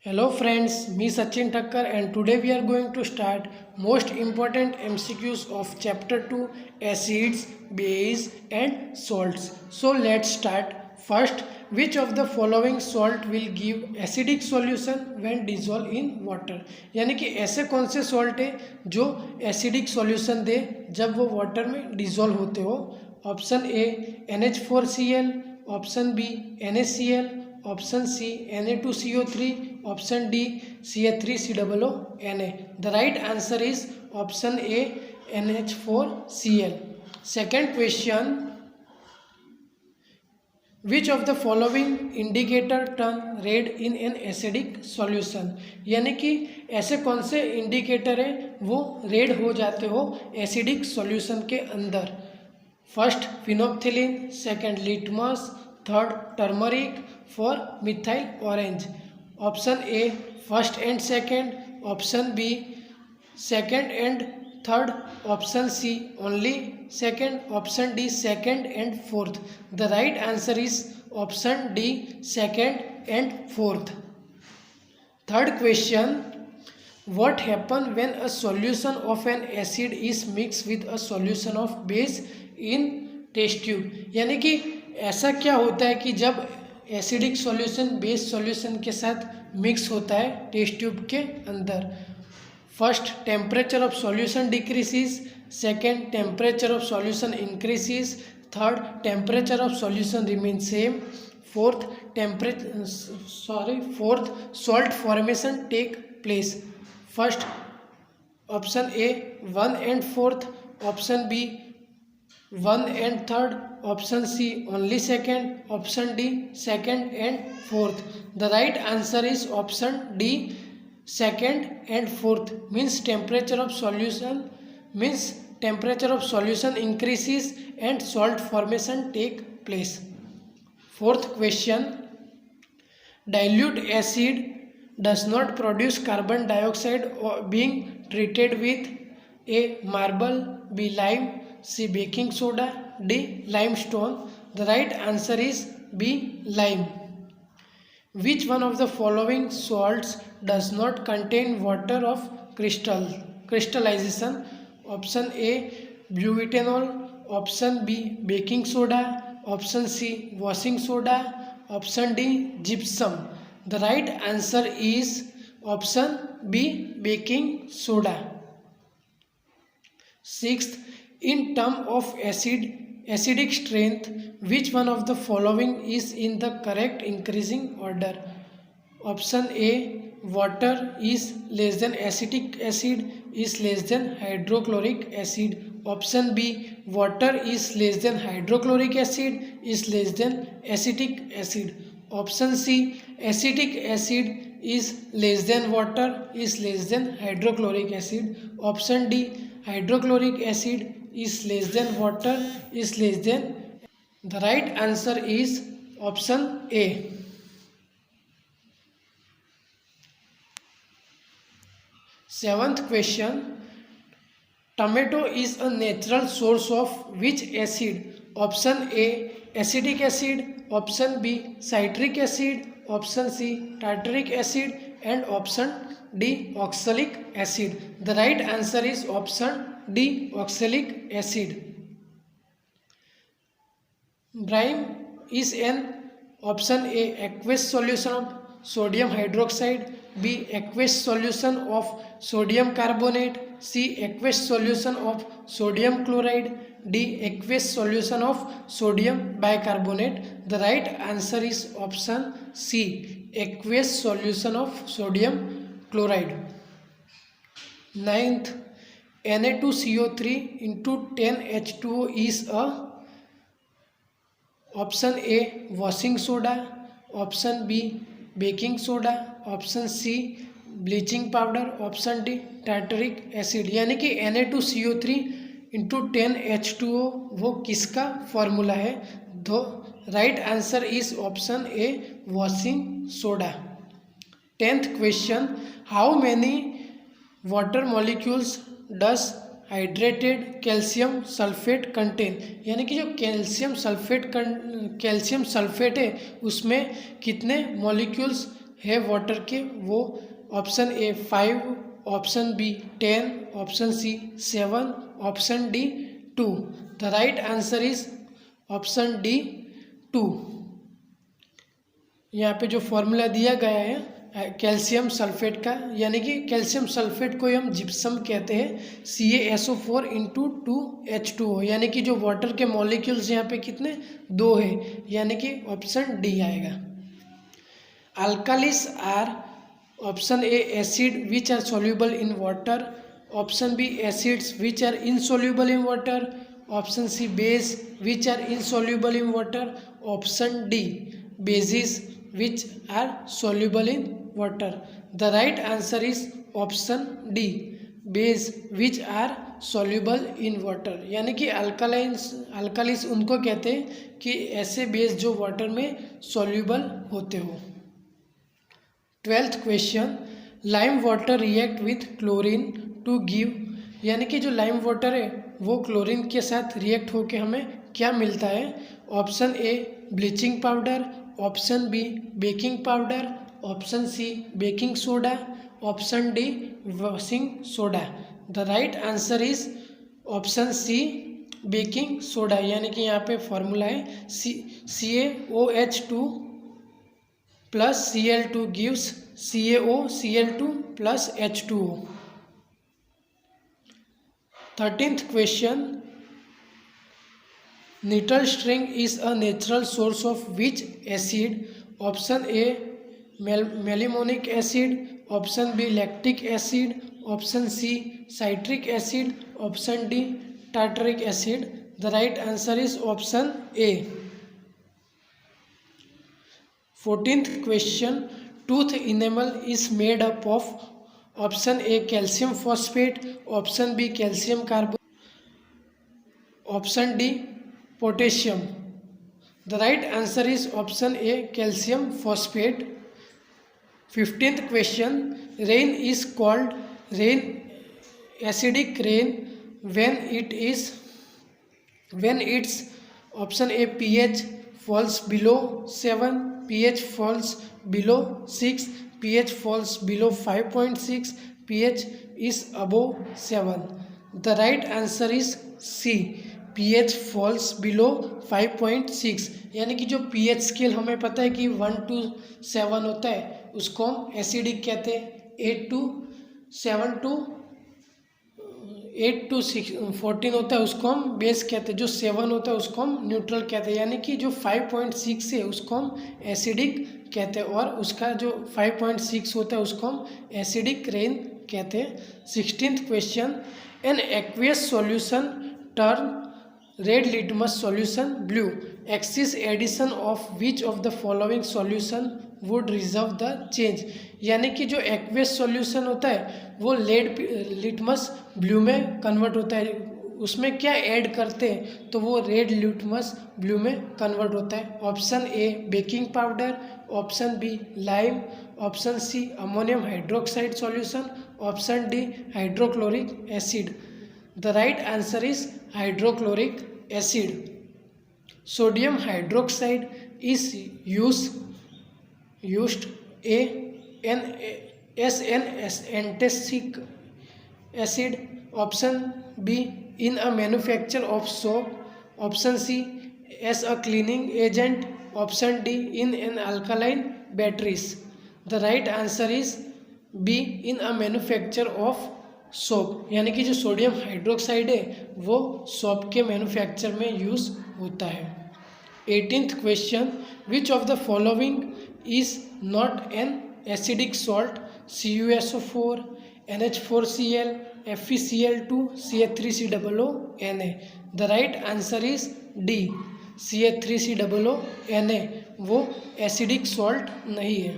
Hello friends, me Sachin Thakkar and today we are going to start most important MCQs of chapter 2 acids, base and salts. So let's start. First, which of the following salt will give acidic solution when dissolved in water? यानी कि ऐसे कौन से salt है जो acidic solution दे जब वो water में डिजोल्व होते हो? Option A NH4Cl, option B NaCl, option C Na2CO3, option D Ca3COO Na. The right answer is option A NH4Cl. Second question, which of the following indicator turn red in an acidic solution? यानी कि ऐसे कौन से indicator है वो red हो जाते हो एसिडिक सॉल्यूशन के अंदर? First phenolphthalein, second litmus, third turmeric, four methyl orange. Option A first and second, option B second and third, option C only second, option D second and fourth. The right answer is option D second and fourth. Third question, what happen when a solution of an acid is mixed with a solution of base in test tube? यानी कि ऐसा क्या होता है कि जब acidic solution base solution के साथ मिक्स होता है टेस्ट ट्यूब के अंदर? First temperature of solution decreases, second temperature of solution increases, third temperature of solution remain same, fourth salt formation take place. First option A 1 and 4th, option B 1 and 3rd, option C only second, option D second and fourth. The right answer is option D second and fourth. Means temperature of solution increases and salt formation take place. Fourth question, dilute acid does not produce carbon dioxide or being treated with A marble, B lime, C baking soda, D limestone. The right answer is B lime. Which one of the following salts does not contain water of crystallization? Option A butanol, option B baking soda, option C washing soda, option D gypsum. The right answer is option B baking soda. Sixth, in term of acidic strength, which one of the following is in the correct increasing order? Option A water is less than acetic acid is less than hydrochloric acid. Option B water is less than hydrochloric acid is less than acetic acid. Option C acetic acid is less than water is less than hydrochloric acid. Option D hydrochloric acid is less than water is less than. The right answer is option A. Seventh question, tomato is a natural source of which acid? Option A acetic acid, option B citric acid, option C tartaric acid and option D oxalic acid. The right answer is option D oxalic acid. Brine is an option A aqueous solution of sodium hydroxide, B aqueous solution of sodium carbonate, C aqueous solution of sodium chloride, D aqueous solution of sodium bicarbonate. The right answer is option C aqueous solution of sodium chloride. Ninth, Na2CO3 into 10H2O is a option A washing soda, option B baking soda, option C bleaching powder, option D tartaric acid. यानी कि Na2CO3 into 10H2O वो किसका formula है? दो right answer is option A washing soda. 10th question, how many water molecules does hydrated calcium sulphate contain? यानी कि जो calcium sulphate है उसमें कितने मॉलिक्यूल्स है वाटर के वो option A 5, option B 10, option C 7, option D 2। The right answer is option D 2। यहाँ पे जो फॉर्मूला दिया गया है कैल्शियम सल्फेट का, यानी कि कैल्शियम सल्फेट को हम जिप्सम कहते हैं, CaSO4 इंटू 2H2O, यानी कि जो वाटर के मॉलिक्यूल्स यहाँ पे कितने 2 है, यानी कि ऑप्शन डी आएगा। Alkalis are option A acid which are soluble in water, option B acids which are insoluble in water, option C base which are insoluble in water, option D bases which are soluble in water. The right answer is option D, base which are soluble in water। यानी कि अल्कालिस उनको कहते हैं कि ऐसे base जो water में soluble होते हो। 12th question, lime water react with chlorine to give, यानी कि जो लाइम वाटर है वो क्लोरीन के साथ रिएक्ट होके हमें क्या मिलता है। Option A bleaching powder, option B baking powder, option C baking soda, option D washing soda. The right answer is option C baking soda, यानी कि यहाँ पे फॉर्मूला है CaOH2 plus Cl2 gives CaOCl2 plus H2O। 13th question, neutral string is a natural source of which acid? Option A malonic acid, option B lactic acid, option C citric acid, option D tartaric acid. The right answer is option A. 14th question, tooth enamel is made up of, option A calcium phosphate, option B calcium carbonate, option D potassium. The right answer is option A calcium phosphate. 15th question, rain is called rain acidic rain when its option A pH falls below 7, pH falls below 6, pH falls below 5.6, pH is above 7। The right answer is C, pH falls below 5.6, यानी कि जो pH scale हमें पता है कि 1 to 7 होता है उसको हम एसिडिक कहते हैं, 8 to 14 होता है उसको हम बेस कहते हैं, जो 7 होता है उसको हम न्यूट्रल कहते हैं, यानी कि जो 5.6 है उसको हम एसिडिक कहते हैं और उसका जो 5.6 होता है उसको हम एसिडिक रेन कहते हैं। 16th question, an aqueous solution turn red litmus solution blue, excess addition of which of the following solution would reverse the change, यानी कि जो एक्वियस सॉल्यूशन होता है वो रेड लिटमस ब्लू में कन्वर्ट होता है, उसमें क्या ऐड करते हैं तो वो रेड लिटमस ब्लू में कन्वर्ट होता है। Option A baking powder, option B lime, option C ammonium hydroxide solution, option D hydrochloric acid. The right answer is hydrochloric acid. Sodium hydroxide is used as an antiseptic acid, option B in a manufacture of soap, option C as a cleaning agent, option D in an alkaline batteries। The right answer is B in a manufacture of soap, यानी कि जो sodium hydroxide है वो soap के manufacture में use होता है। 18th question, which of the following is not an acidic salt? CuSO4, NH4Cl, FeCl2, CH3COO Na। The right answer is D, CH3COO Na वो एसिडिक सॉल्ट नहीं है।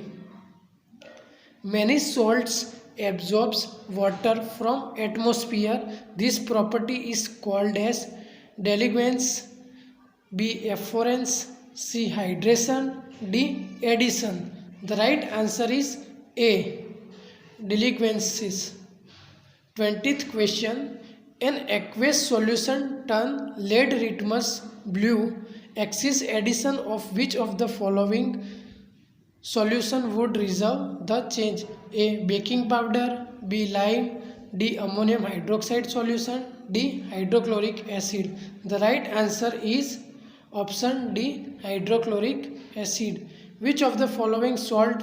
Many salts absorbs water from atmosphere. This property is called as diluents, B efference, C hydration, D addition। The right answer is A, diluencies। 20th question, an aqueous solution turn lead litmus blue, axis addition of which of the following solution would resolve the change? A. Baking powder, B. Lime, D. Ammonium hydroxide solution, D. Hydrochloric acid. The right answer is option D. Hydrochloric acid. Which of the following salt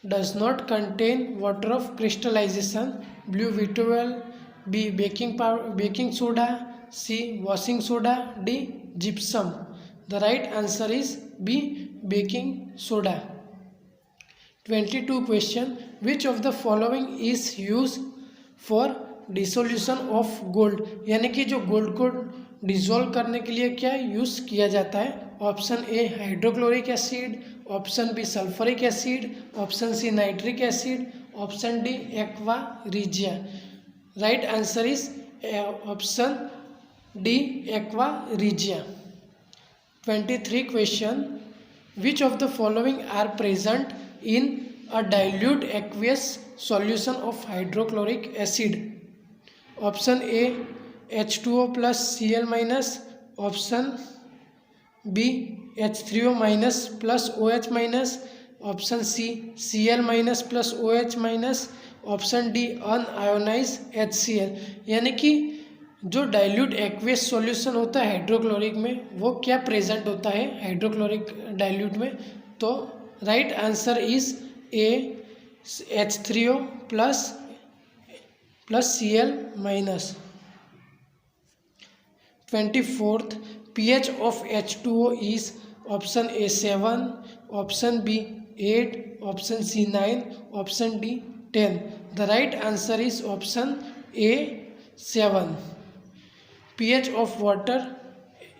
does not contain water of crystallization? Blue vitriol, B. Baking powder, baking soda, C. Washing soda, D. Gypsum. The right answer is B. Baking soda. 22 question. Which of the following is used for dissolution of gold? यानी कि जो gold को dissolve करने के लिए क्या use किया जाता है? Option A hydrochloric acid, option B sulphuric acid, option C nitric acid, option D aqua regia. Right answer is option D aqua regia. 23 question. Which of the following are present in a dilute aqueous solution of hydrochloric acid? Option A H2O plus Cl minus, option B H3O minus plus OH minus, option C Cl minus plus OH minus, option D un-ionised HCl. यानी कि जो dilute aqueous solution होता है hydrochloric में वो क्या present होता है हाइड्रोक्लोरिक डाइल्यूट में? तो right answer is A H3O plus Cl minus. 24th pH of H2O is option A 7, option B 8, option C 9, option D 10. The right answer is option A 7. pH of water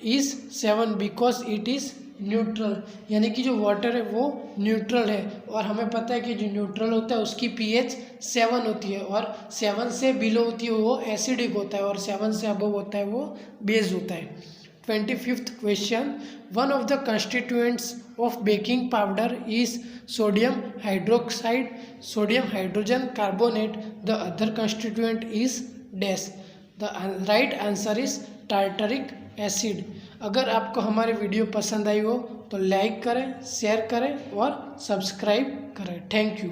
is 7 because it is neutral. यानी कि जो water है वो neutral है और हमें पता है कि जो न्यूट्रल होता है उसकी pH 7 होती है और 7 से बिलो होती है वो एसिडिक होता है और 7 से अबव होता है वो बेस होता है. 25th question. One of the constituents of baking powder is sodium hydroxide, sodium hydrogen carbonate. The other constituent is dash. The right answer is tartaric acid. अगर आपको हमारी वीडियो पसंद आई हो तो लाइक करें, शेयर करें और सब्सक्राइब करें. Thank you.